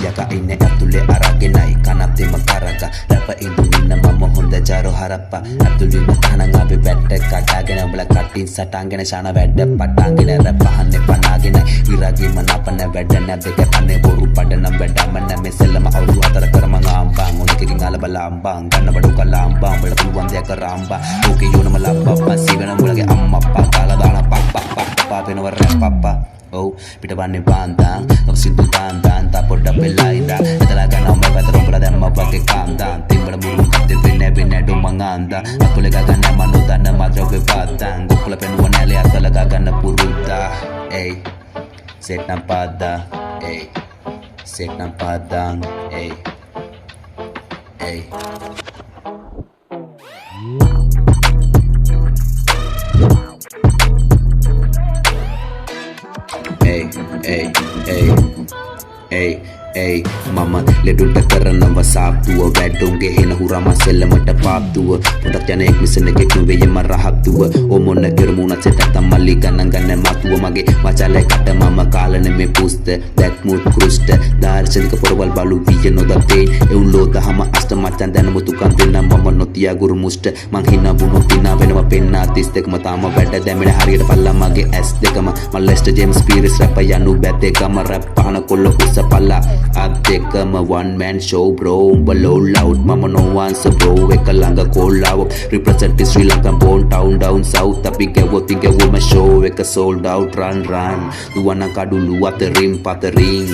yaka inne ඇතුලේ අරගෙනයි කනත්තෙම කරක rap ඉඳුන්න මම හොඳ ජාරෝ හරප්ප ඇතුලේ මතහනන් ආවේ බැට් එක කඩාගෙන උඹලා කටින් සටාගෙන ශාන වැඩ පටාගෙන රැප් අහන්නේ පනාගෙන විරාගේ මනපන වැඩ නැද්ද කන්නේ බොරු පඩනම් වැඩම නැමෙ සෙල්ලම අවුරු හතර කරම ආම්බාන් උනිකකින් අලබලා ආම්බාන් ගන්න බඩු කලා ආම්බාන් වල පුළුවන් දෙයක් කරාම්බා ඕකේ යෝනම ලබ්බා සීවන මුලගේ අම්මා අප්පා කාලා දාන පප්පා වෙනව rap Pappa oh pita banne bandang no sintu dandan ta podda belaida etala gana me patron pula demma bage kandan timbala mulu katte benne do manganda akule gana manu tanna madro be patang gokula penwa nele asala gana puruta hey set nam pada hey set nam padang hey hey hey hey hey hey mama ledunta කරනවා සාප්තුව වැඩුන්ගේ එන හුරම සෙල්ලමට පාප්තුව පොඩක් යන එක් මිසන එකක් නුවේ යම රහප්තුව ඕමොන්න කෙරමුණ set තමලි ගණන් මතුව මගේ වචලයකට මම කාලන මේ පුස්ත that mood කුෂ්ට දාර්ශනික පොරවල් බලු විය නොදතේ එවුන් ලෝදහම අෂ්ට මචන් දැන මුතු කන් දෙන්න මම නොතියා ගුරු මුෂ්ට මං හිනා බුනු තිනා වෙනවා පෙන්නා 32ම තාම වැඩ දැමෙන හරියට පල්ලා මගේ S දෙකම මම ලෙස්ටර් ජේම්ස් පීරිස් රැප් යනු බැද්දේකම රැප් පහන කොල්ල කුස්ස පල්ලා අද්දෙකම one man show bro below loud mama no wants a bro එක ළඟ කොල්ලාව represent Sri Lanka born town down south අපි ගෙවුව my show එක sold out run දුවන කඩුළු අතරින් පතරින්